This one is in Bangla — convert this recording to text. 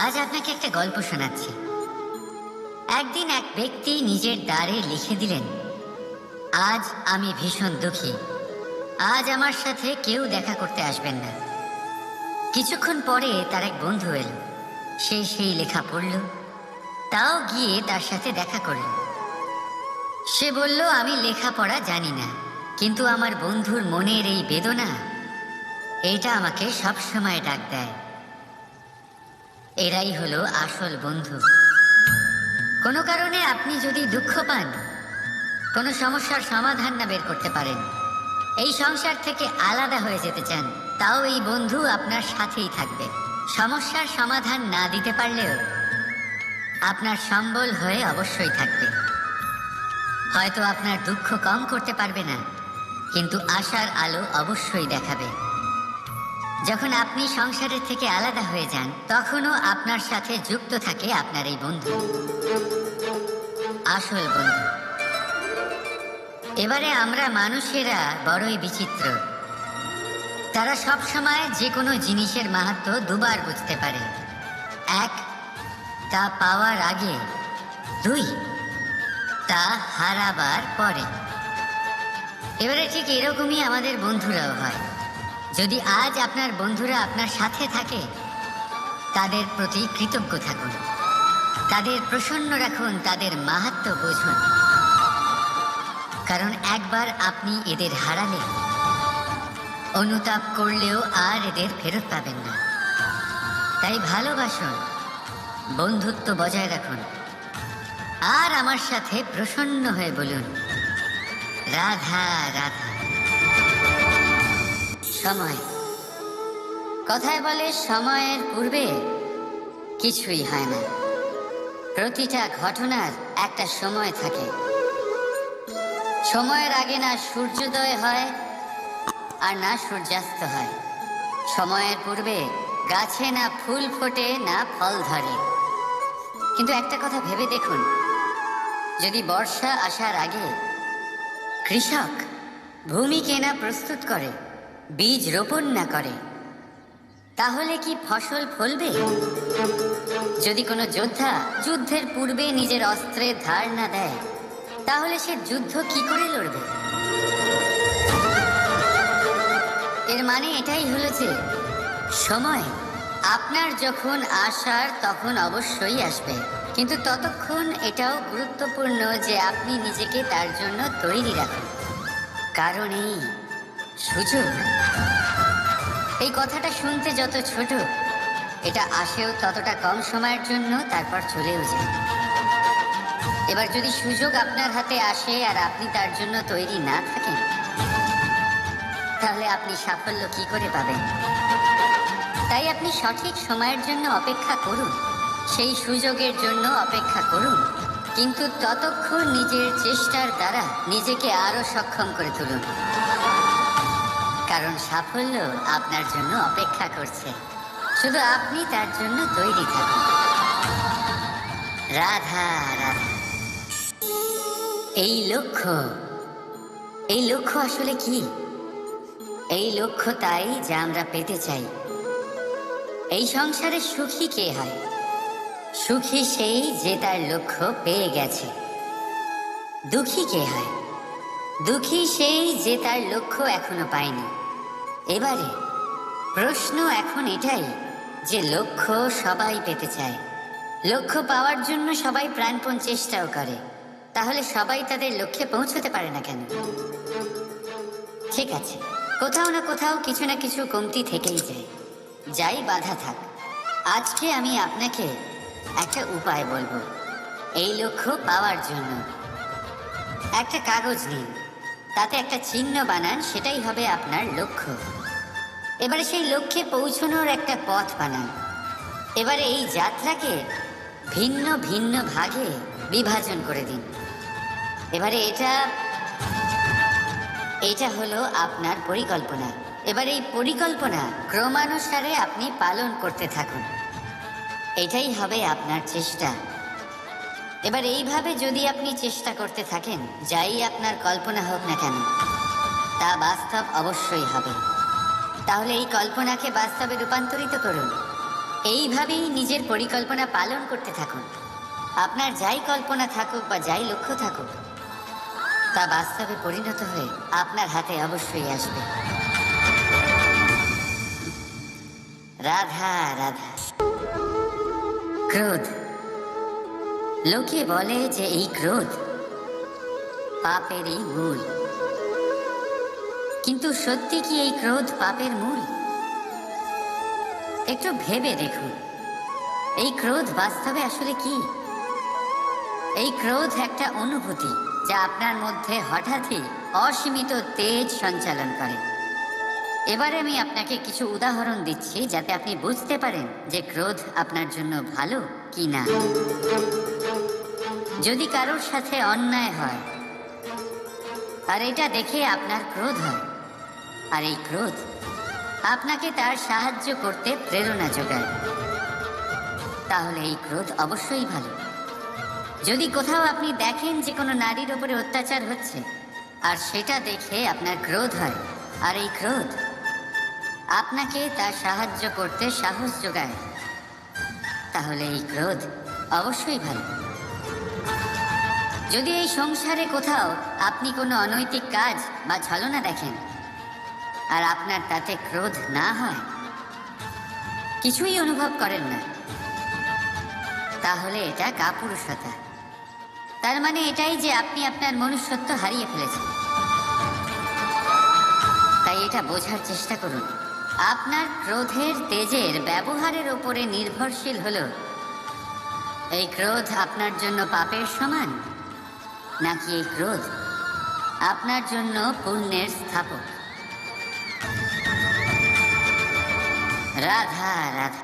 আজ আপনাকে একটা গল্প শোনাচ্ছি। একদিন এক ব্যক্তি নিজের দ্বারে লিখে দিলেন, আজ আমি ভীষণ দুঃখী, আজ আমার সাথে কেউ দেখা করতে আসবেন না। কিছুক্ষণ পরে তার এক বন্ধু এলো, সে সেই লেখা পড়ল, তাও গিয়ে তার সাথে দেখা করল। সে বলল, আমি লেখাপড়া জানি না, কিন্তু আমার বন্ধুর মনের এই বেদনা, এটা আমাকে সবসময় ডাক দেয়। এরাই হলো আসল বন্ধু। কোনো কারণে আপনি যদি দুঃখ পান, কোনো সমস্যার সমাধান না বের করতে পারেন, এই সংসার থেকে আলাদা হয়ে যেতে চান, তাও এই বন্ধু আপনার সাথেই থাকবে। সমস্যার সমাধান না দিতে পারলেও আপনার সম্বল হয়ে অবশ্যই থাকবে। হয়তো আপনার দুঃখ কম করতে পারবে না, কিন্তু আশার আলো অবশ্যই দেখাবে। যখন আপনি সংসারের থেকে আলাদা হয়ে যান, তখনও আপনার সাথে যুক্ত থাকে আপনার এই বন্ধু, আসল বন্ধু। এবারে আমরা মানুষেরা বড়ই বিচিত্র। তারা সব সময় যে কোনো জিনিসের মাহাত্ম্য দুবার বুঝতে পারে। এক, তা পাওয়ার আগে। দুই, তা হারাবার পরে। এবারে ঠিক এরকমই আমাদের বন্ধুরাও হয়। যদি আজ আপনার বন্ধুরা আপনার সাথে থাকে, তাদের প্রতি কৃতজ্ঞ থাকুন, তাদের প্রসন্ন রাখুন, তাদের মাহাত্ম্য বুঝুন। কারণ একবার আপনি এদের হারালে অনুতাপ করলেও আর এদের ফেরত পাবেন না। তাই ভালোবাসুন, বন্ধুত্ব বজায় রাখুন, আর আমার সাথে প্রসন্ন হয়ে বলুন, রাধা রাধা। সময়, কথায় বলে সময়ের পূর্বে কিছুই হয় না। প্রতিটা ঘটনার একটা সময় থাকে। সময়ের আগে না সূর্যোদয় হয় আর না সূর্যাস্ত হয়। সময়ের পূর্বে গাছে না ফুল ফোটে না ফল ধরে। কিন্তু একটা কথা ভেবে দেখুন, যদি বর্ষা আসার আগে কৃষক ভূমিকে না প্রস্তুত করে, বীজ রোপণ না করে, তাহলে কি ফসল ফলবে? যদি কোনো যোদ্ধা যুদ্ধের পূর্বে নিজের অস্ত্রের ধার না দেয়, তাহলে সে যুদ্ধ কি করে লড়বে? এর মানে এটাই হলো যে সময় আপনার যখন আসার তখন অবশ্যই আসবে, কিন্তু ততক্ষণ এটাও গুরুত্বপূর্ণ যে আপনি নিজেকে তার জন্য তৈরি রাখুন। কারণ এই সুযোগ, এই কথাটা শুনতে যত ছোট, এটা আসেও ততটা কম সময়ের জন্য, তারপর চলেও যায়। এবার যদি সুযোগ আপনার হাতে আসে আর আপনি তার জন্য তৈরি না থাকেন, তাহলে আপনি সাফল্য কি করে পাবেন? তাই আপনি সঠিক সময়ের জন্য অপেক্ষা করুন, সেই সুযোগের জন্য অপেক্ষা করুন, কিন্তু ততক্ষণ নিজের চেষ্টার দ্বারা নিজেকে আরো সক্ষম করে তুলুন। কারণ সাফল্য আপনার জন্য অপেক্ষা করছে, শুধু আপনি তার জন্য তৈরি থাকুন। রাধা রাধা। এই লক্ষ্য আসলে কি? এই লক্ষ্য তাই যা আমরা পেতে চাই। এই সংসারে সুখী কে হয়? সুখী সেই যে তার লক্ষ্য পেয়ে গেছে। দুঃখী কে হয়? দুঃখী সেই যে তার লক্ষ্য এখনো পায়নি। এবারে প্রশ্ন এখন এটাই যে লক্ষ্য সবাই পেতে চায়, লক্ষ্য পাওয়ার জন্য সবাই প্রাণপণ চেষ্টাও করে, তাহলে সবাই তাদের লক্ষ্যে পৌঁছতে পারে না কেন? ঠিক আছে, কোথাও না কোথাও কিছু না কিছু কমতি থেকেই যায়, যাই বাধা থাক। আজকে আমি আপনাকে একটা উপায় বলবো এই লক্ষ্য পাওয়ার জন্য। একটা কাগজ নিন, তাতে একটা চিহ্ন বানান, সেটাই হবে আপনার লক্ষ্য। এবারে সেই লক্ষ্যে পৌঁছানোর একটা পথ বানান। এবারে এই যাত্রাকে ভিন্ন ভিন্ন ভাগে বিভাজন করে দিন। এবারে এটা হলো আপনার পরিকল্পনা। এবার এই পরিকল্পনা ক্রমানুসারে আপনি পালন করতে থাকুন, এটাই হবে আপনার চেষ্টা। এবার এইভাবে যদি আপনি চেষ্টা করতে থাকেন, যাই আপনার কল্পনা হোক না কেন, তা বাস্তব অবশ্যই হবে। তাহলে এই কল্পনাকে বাস্তবে রূপান্তরিত করুন। এইভাবেই নিজের পরিকল্পনা পালন করতে থাকুন। আপনার যাই কল্পনা থাকুক বা যাই লক্ষ্য থাকুক, তা বাস্তবে পরিণত হয়ে আপনার হাতে অবশ্যই আসবে। রাধা রাধা। ক্রোধ। লোকে বলে যে এই ক্রোধ পাপেরই মূল, কিন্তু সত্যি কি এই ক্রোধ পাপের মূল? একটু ভেবে দেখুন, এই ক্রোধ বাস্তবে আসলে কি? এই ক্রোধ একটা অনুভূতি যা আপনার মধ্যে হঠাৎই অসীমিত তেজ সঞ্চালন করে। এবারে আমি আপনাকে কিছু উদাহরণ দিচ্ছি যাতে আপনি বুঝতে পারেন যে ক্রোধ আপনার জন্য ভালো কি না। যদি কারোর সাথে অন্যায় হয় আর এটা দেখে আপনার ক্রোধ হয়, আর এই ক্রোধ আপনাকে তার সাহায্য করতে প্রেরণা যোগায়, তাহলে এই ক্রোধ অবশ্যই ভালো। যদি কোথাও আপনি দেখেন যে কোনো নারীর উপরে অত্যাচার হচ্ছে আর সেটা দেখে আপনার ক্রোধ হয়, আর এই ক্রোধ আপনাকে তার সাহায্য করতে সাহস যোগায়, তাহলে এই ক্রোধ অবশ্যই ভালো। যদি এই সংসারে কোথাও আপনি কোনো অনৈতিক কাজ বা ছলনা দেখেন আর আপনার তাতে ক্রোধ না হয়, কিছুই অনুভব করেন না, তাহলে এটা কাপুরুষতা। তার মানে এটাই যে আপনি আপনার মনুষ্যত্ব হারিয়ে ফেলেছেন। তাই এটা বোঝার চেষ্টা করুন, আপনার ক্রোধের তেজের ব্যবহারের উপরে নির্ভরশীল হলো এই ক্রোধ আপনার জন্য পাপের সমান, নাকি এই ক্রোধ আপনার জন্য পুণ্যের স্থাপক। রাধা রাধা।